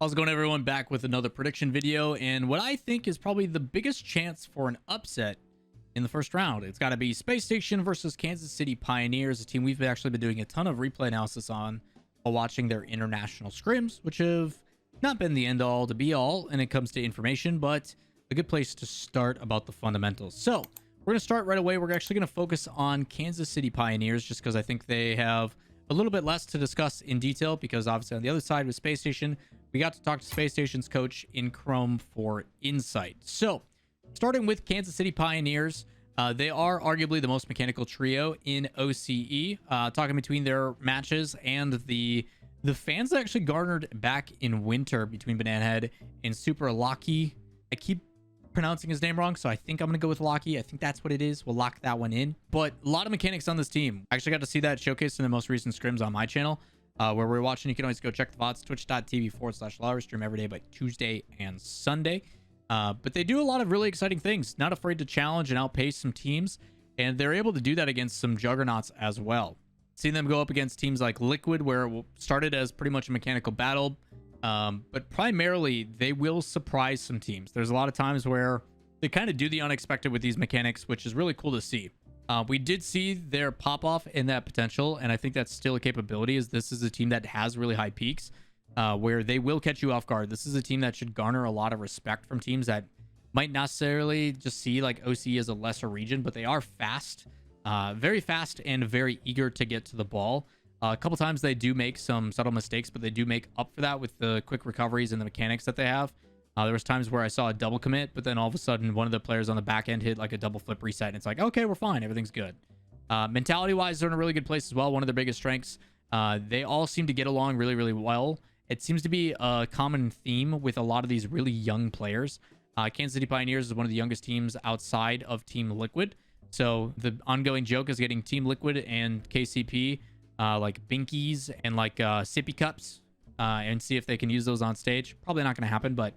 How's it going, everyone? Back with another prediction video, and what I think is probably the biggest chance for an upset in the first round. It's got to be Spacestation versus Kansas City Pioneers, a team we've actually been doing a ton of replay analysis on while watching their international scrims, which have not been the end-all to be-all when it comes to information, but a good place to start about the fundamentals. So we're going to start right away. We're actually going to focus on Kansas City Pioneers just because I think they have a little bit less to discuss in detail, because obviously on the other side with Spacestation, we got to talk to Spacestation's coach in Chrome for insight. So starting with Kansas City Pioneers, they are arguably the most mechanical trio in OCE. Talking between their matches and the fans that actually garnered back in winter between Banana Head and Super Locky. I keep pronouncing his name wrong, so I think I'm gonna go with Locky. I think that's what it is. We'll lock that one in. But a lot of mechanics on this team. I actually got to see that showcased in the most recent scrims on my channel, where we're watching. You can always go check the VODs, twitch.tv/Lawler. Stream every day but Tuesday and Sunday. But they do a lot of really exciting things, not afraid to challenge and outpace some teams, and they're able to do that against some juggernauts as well. Seen them go up against teams like Liquid, where it started as pretty much a mechanical battle, but primarily they will surprise some teams. There's a lot of times where they kind of do the unexpected with these mechanics, which is really cool to see. We did see their pop off in that potential, and I think that's still a capability, as this is a team that has really high peaks, where they will catch you off guard. This is a team that should garner a lot of respect from teams that might not necessarily just see like OCE as a lesser region, but they are fast, very fast and very eager to get to the ball. A couple times they do make some subtle mistakes, but they do make up for that with the quick recoveries and the mechanics that they have. There was times where I saw a double commit, but then all of a sudden one of the players on the back end hit like a double flip reset, and it's like, okay, we're fine, everything's good. Mentality wise, they're in a really good place as well. One of their biggest strengths, they all seem to get along really, really well. It seems to be a common theme with a lot of these really young players. Kansas City Pioneers is one of the youngest teams outside of Team Liquid, so the ongoing joke is getting Team Liquid and KCP like binkies and like sippy cups, and see if they can use those on stage. Probably not going to happen, but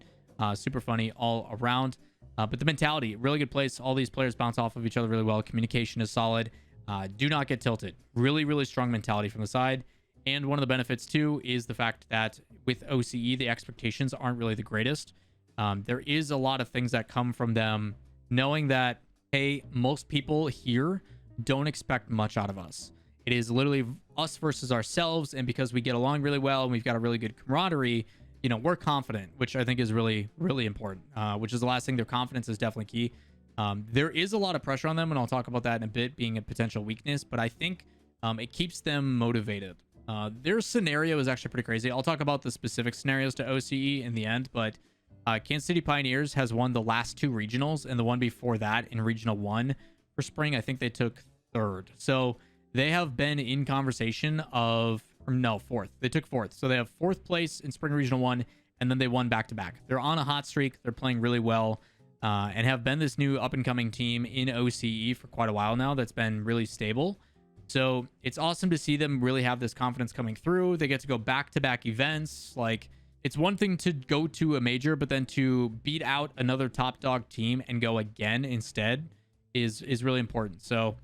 super funny all around. But the mentality, really good place. All these players bounce off of each other really well. Communication is solid. Do not get tilted. Really, really strong mentality from the side. And one of the benefits too is the fact that with OCE, the expectations aren't really the greatest. There is a lot of things that come from them knowing that, hey, most people here don't expect much out of us. It is literally us versus ourselves, and because we get along really well and we've got a really good camaraderie, you know, we're confident, which I think is really, really important, which is the last thing. Their confidence is definitely key. There is a lot of pressure on them, and I'll talk about that in a bit, being a potential weakness, but I think it keeps them motivated. Their scenario is actually pretty crazy. I'll talk about the specific scenarios to OCE in the end, but Kansas City Pioneers has won the last two regionals, and the one before that in Regional 1 for spring, I think they took third. So they have been in conversation of, or no, fourth. They took fourth. So they have fourth place in Spring Regional 1, and then they won back-to-back. They're on a hot streak. They're playing really well, and have been this new up-and-coming team in OCE for quite a while now that's been really stable. So it's awesome to see them really have this confidence coming through. They get to go back-to-back events. Like, it's one thing to go to a major, but then to beat out another top dog team and go again instead is really important. So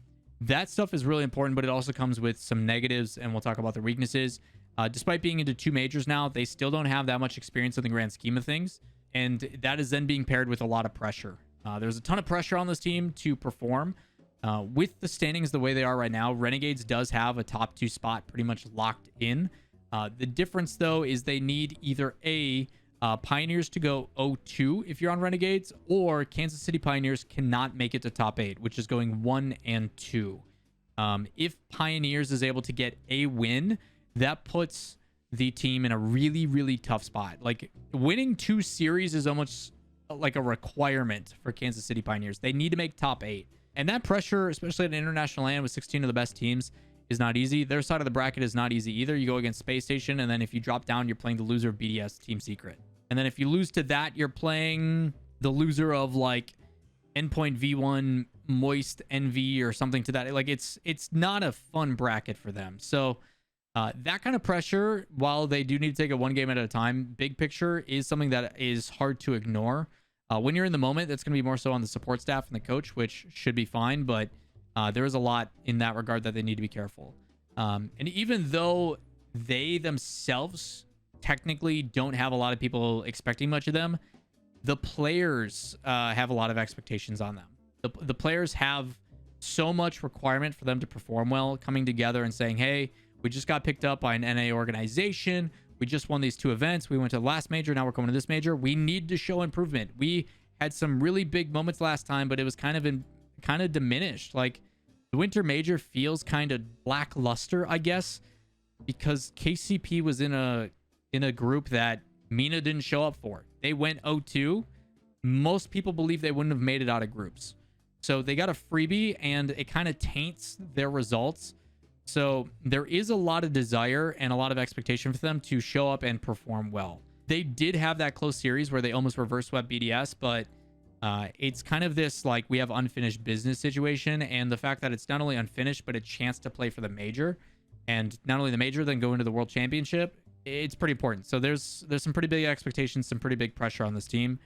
that stuff is really important, but it also comes with some negatives, and we'll talk about their weaknesses. Despite being into two majors now, they still don't have that much experience in the grand scheme of things, and that is then being paired with a lot of pressure. There's a ton of pressure on this team to perform. With the standings the way they are right now, Renegades does have a top 2 spot pretty much locked in. The difference, though, is they need either Pioneers to go 0-2 if you're on Renegades, or Kansas City Pioneers cannot make it to top 8, which is going 1 and 2. If Pioneers is able to get a win, that puts the team in a really, really tough spot. Like, winning 2 series is almost like a requirement for Kansas City Pioneers. They need to make top 8. And that pressure, especially at an international LAN with 16 of the best teams, is not easy. Their side of the bracket is not easy either. You go against Spacestation, and then if you drop down, you're playing the loser of BDS Team Secret. And then if you lose to that, you're playing the loser of like Endpoint V1 Moist NV or something to that. Like, it's not a fun bracket for them. So that kind of pressure, while they do need to take it one game at a time, big picture is something that is hard to ignore. When you're in the moment, that's going to be more so on the support staff and the coach, which should be fine, but there is a lot in that regard that they need to be careful. And even though they themselves technically don't have a lot of people expecting much of them, the players have a lot of expectations on them. The players have so much requirement for them to perform well, coming together and saying, hey, we just got picked up by an NA organization. We just won these 2 events. We went to the last major. Now we're going to this major. We need to show improvement. We had some really big moments last time, but it was kind of diminished. Like, the winter major feels kind of lackluster, I guess, because KCP was in a group that Mina didn't show up for. They went 0-2. Most people believe they wouldn't have made it out of groups. So they got a freebie, and it kind of taints their results. So there is a lot of desire and a lot of expectation for them to show up and perform well. They did have that close series where they almost reverse swept BDS, but it's kind of this, like, we have unfinished business situation. And the fact that it's not only unfinished, but a chance to play for the major, and not only the major, then go into the world championship, it's pretty important. So there's some pretty big expectations, some pretty big pressure on this team.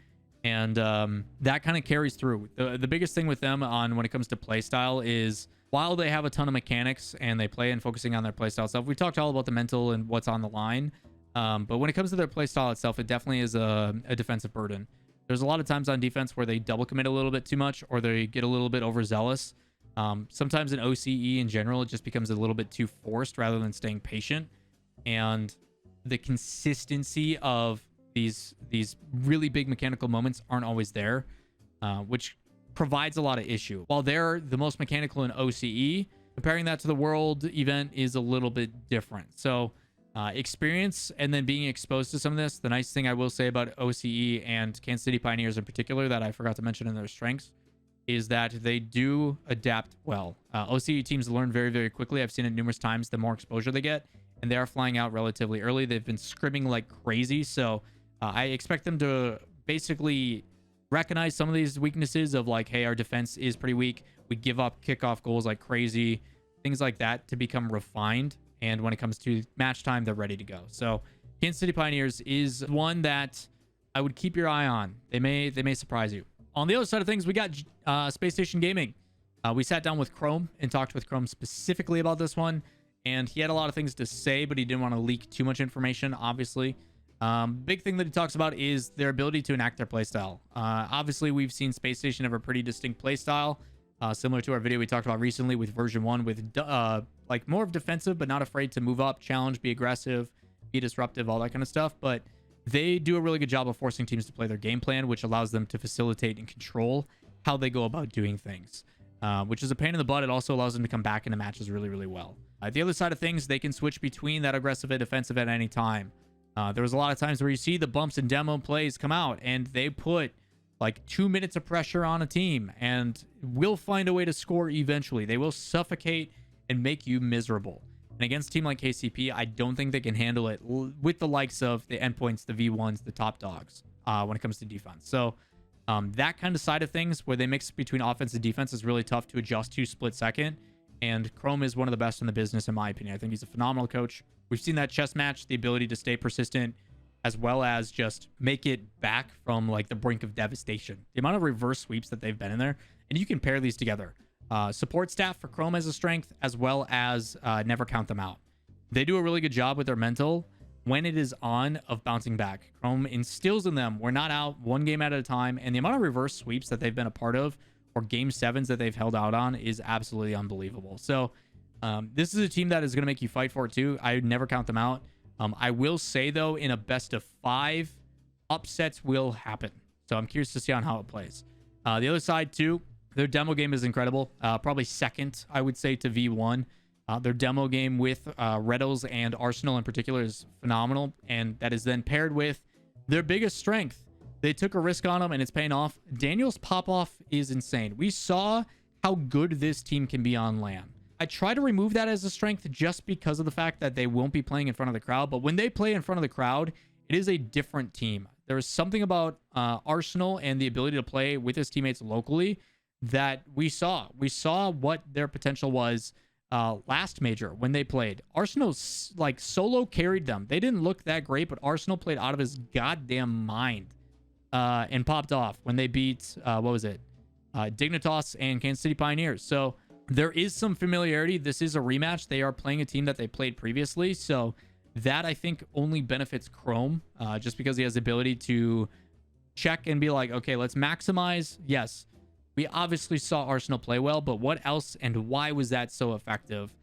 And that kind of carries through. The biggest thing with them on when it comes to play style is, while they have a ton of mechanics and they play and focusing on their play style stuff, we talked all about the mental and what's on the line. But when it comes to their play style itself, it definitely is a defensive burden. There's a lot of times on defense where they double commit a little bit too much, or they get a little bit overzealous. Sometimes in OCE in general, it just becomes a little bit too forced rather than staying patient. And the consistency of these really big mechanical moments aren't always there, which provides a lot of issue. While they're the most mechanical in OCE, comparing that to the world event is a little bit different. So experience and then being exposed to some of this. The nice thing I will say about OCE and Kansas City Pioneers in particular that I forgot to mention in their strengths is that they do adapt well. OCE teams learn very, very quickly. I've seen it numerous times. The more exposure they get, and they are flying out relatively early. They've been scrimming like crazy. So I expect them to basically recognize some of these weaknesses of, like, hey, our defense is pretty weak. We give up kickoff goals like crazy, things like that, to become refined. And when it comes to match time, they're ready to go. So Kansas City Pioneers is one that I would keep your eye on. They may surprise you. On the other side of things, we got Spacestation Gaming. We sat down with Chrome and talked with Chrome specifically about this one. And he had a lot of things to say, but he didn't want to leak too much information, obviously. Big thing that he talks about is their ability to enact their playstyle. Obviously, we've seen Spacestation have a pretty distinct playstyle, similar to our video we talked about recently with version 1, with like more of defensive, but not afraid to move up, challenge, be aggressive, be disruptive, all that kind of stuff. But they do a really good job of forcing teams to play their game plan, which allows them to facilitate and control how they go about doing things, which is a pain in the butt. It also allows them to come back into matches really, really well. The other side of things, they can switch between that aggressive and defensive at any time. There was a lot of times where you see the bumps and demo plays come out, and they put like 2 minutes of pressure on a team and will find a way to score eventually. They will suffocate and make you miserable. And against a team like KCP, I don't think they can handle it with the likes of the endpoints, the V1s, the top dogs when it comes to defense. So that kind of side of things where they mix between offense and defense is really tough to adjust to split second. And Chrome is one of the best in the business, in my opinion. I think he's a phenomenal coach. We've seen that chess match, the ability to stay persistent, as well as just make it back from like the brink of devastation. The amount of reverse sweeps that they've been in there, and you can pair these together. Support staff for Chrome as a strength, as well as never count them out. They do a really good job with their mental when it is on of bouncing back. Chrome instills in them, we're not out, one game at a time, and the amount of reverse sweeps that they've been a part of, or game 7s that they've held out on, is absolutely unbelievable. So this is a team that is going to make you fight for it too. I would never count them out. I will say, though, in a best of 5, upsets will happen. So I'm curious to see on how it plays. The other side, too, their demo game is incredible. Probably second, I would say, to V1. Their demo game with Reddles and Arsenal in particular is phenomenal. And that is then paired with their biggest strength. They took a risk on them, and it's paying off. Daniel's pop-off is insane. We saw how good this team can be on LAN. I try to remove that as a strength just because of the fact that they won't be playing in front of the crowd. But when they play in front of the crowd, it is a different team. There is something about Arsenal and the ability to play with his teammates locally that we saw. We saw what their potential was last major when they played. Arsenal like solo carried them. They didn't look that great, but Arsenal played out of his goddamn mind and popped off when they beat, what was it? Dignitas and Kansas City Pioneers. So there is some familiarity. This is a rematch. They are playing a team that they played previously. So That I think only benefits Chrome, just because he has the ability to check and be like, okay, let's maximize. Yes, we obviously saw Arsenal play well, but what else and why was that so effective?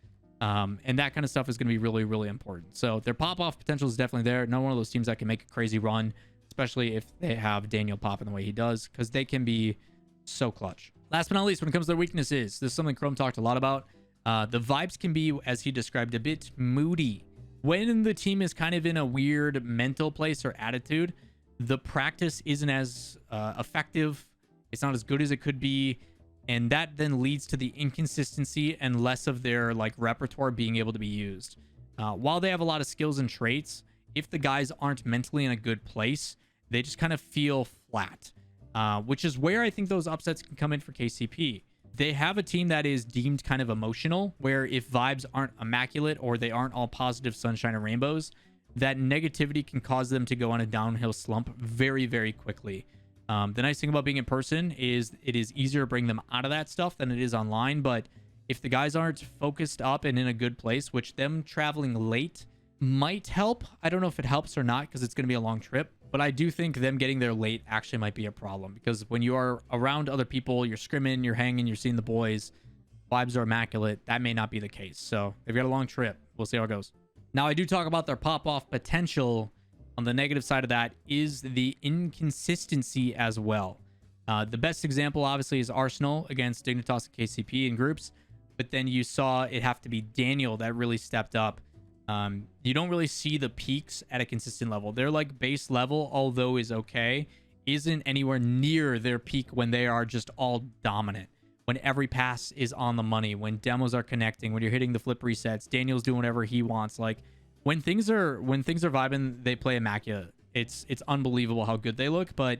And that kind of stuff is going to be really, really important. So their pop-off potential is definitely there. Not one of those teams that can make a crazy run, especially if they have Daniel popping the way he does, because they can be so clutch. Last but not least, when it comes to their weaknesses, this is something Chrome talked a lot about. The vibes can be, as he described, a bit moody. When the team is kind of in a weird mental place or attitude, the practice isn't as effective. It's not as good as it could be. And that then leads to the inconsistency and less of their like repertoire being able to be used. While they have a lot of skills and traits, if the guys aren't mentally in a good place, they just kind of feel flat, which is where I think those upsets can come in for KCP. They have a team that is deemed kind of emotional, where if vibes aren't immaculate or they aren't all positive sunshine and rainbows, that negativity can cause them to go on a downhill slump very, very quickly. The nice thing about being in person is it is easier to bring them out of that stuff than it is online. But if the guys aren't focused up and in a good place, which them traveling late might help. I don't know if it helps or not because it's going to be a long trip. But I do think them getting there late actually might be a problem, because when you are around other people, you're scrimming, you're hanging, you're seeing the boys, vibes are immaculate. That may not be the case. So they've got a long trip. We'll see how it goes. Now, I do talk about their pop-off potential. On the negative side of that is the inconsistency as well. The best example, obviously, is Arsenal against Dignitas and KCP in groups. But then you saw it have to be Daniel that really stepped up. You don't really see the peaks at a consistent level. Their like base level, although is okay, isn't anywhere near their peak when they are just all dominant. When every pass is on the money, when demos are connecting, when you're hitting the flip resets, Daniel's doing whatever he wants. Like when things are vibing, they play immaculate. It's unbelievable how good they look. But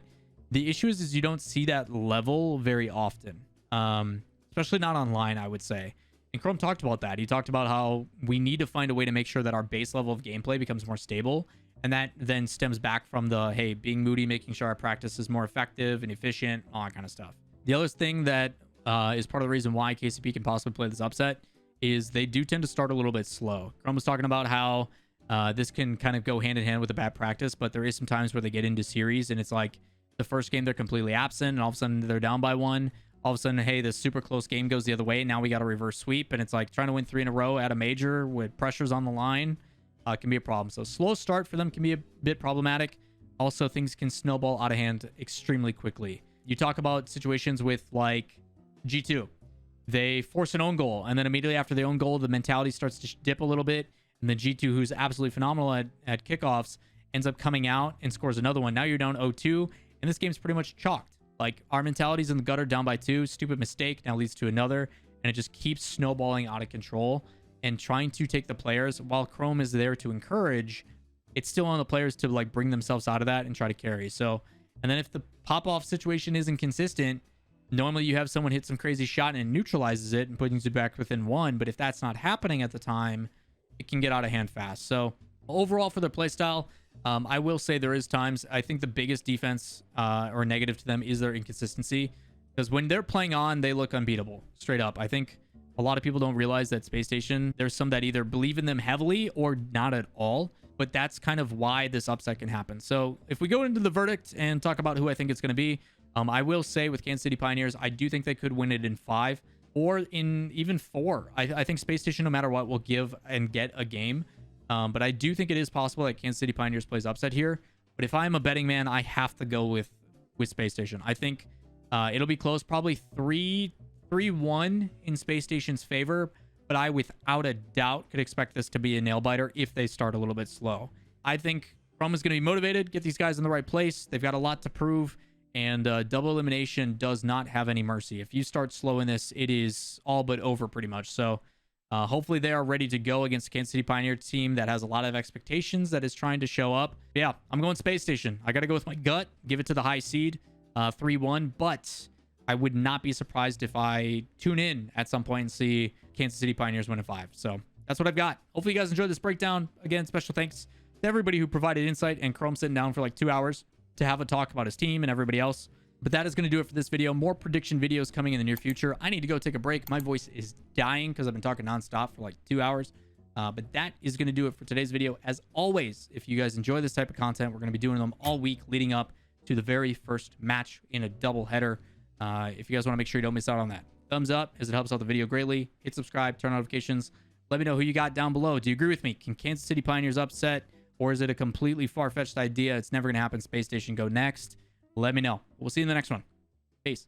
the issue is you don't see that level very often, especially not online, I would say. And Chrome talked about that. He talked about how we need to find a way to make sure that our base level of gameplay becomes more stable. And that then stems back from the, hey, being moody, making sure our practice is more effective and efficient, all that kind of stuff. The other thing that is part of the reason why KCP can possibly play this upset is they do tend to start a little bit slow. Chrome was talking about how this can kind of go hand in hand with a bad practice, but there is some times where they get into series and it's like the first game they're completely absent and all of a sudden they're down by one. All of a sudden, hey, this super close game goes the other way. Now we got a reverse sweep, and it's like trying to win 3 in a row at a major with pressures on the line can be a problem. So slow start for them can be a bit problematic. Also, things can snowball out of hand extremely quickly. You talk about situations with like G2. They force an own goal, and then immediately after the own goal, the mentality starts to dip a little bit. And then G2, who's absolutely phenomenal at kickoffs, ends up coming out and scores another one. Now you're down 0-2, and this game's pretty much chalked. Like, our mentality's in the gutter, down by 2. Stupid mistake now leads to another. And it just keeps snowballing out of control. And trying to take the players, while Chrome is there to encourage, it's still on the players to, like, bring themselves out of that and try to carry. So, and then if the pop-off situation isn't consistent, normally you have someone hit some crazy shot and it neutralizes it and puts you back within 1. But if that's not happening at the time, it can get out of hand fast. So, overall for their playstyle, I will say there is times, I think the biggest defense or negative to them is their inconsistency, because when they're playing on, they look unbeatable straight up. I think a lot of people don't realize that Spacestation, there's some that either believe in them heavily or not at all, but that's kind of why this upset can happen. So if we go into the verdict and talk about who I think it's going to be, I will say with Kansas City Pioneers, I do think they could win it in 5 or in even 4. I think Spacestation, no matter what, will give and get a game. But I do think it is possible that Kansas City Pioneers plays upset here. But if I'm a betting man, I have to go with Spacestation. I think it'll be close, probably 3-1 in Spacestation's favor. But I, without a doubt, could expect this to be a nail-biter if they start a little bit slow. I think Chrome is going to be motivated, get these guys in the right place. They've got a lot to prove. And double elimination does not have any mercy. If you start slow in this, it is all but over pretty much. So hopefully they are ready to go against a Kansas City Pioneer team that has a lot of expectations, that is trying to show up. Yeah, I'm going Spacestation. I got to go with my gut, give it to the high seed, 3-1. But I would not be surprised if I tune in at some point and see Kansas City Pioneers win in 5. So that's what I've got. Hopefully you guys enjoyed this breakdown. Again, special thanks to everybody who provided insight, and Chrome sitting down for like 2 hours to have a talk about his team and everybody else. But that is going to do it for this video. More prediction videos coming in the near future. I need to go take a break. My voice is dying because I've been talking nonstop for like 2 hours. But that is going to do it for today's video. As always, if you guys enjoy this type of content, we're going to be doing them all week leading up to the very first match in a double header. If you guys want to make sure you don't miss out on that, thumbs up as it helps out the video greatly. Hit subscribe, turn on notifications. Let me know who you got down below. Do you agree with me? Can Kansas City Pioneers upset, or is it a completely far-fetched idea? It's never going to happen. Space Station go next. Let me know. We'll see you in the next one. Peace.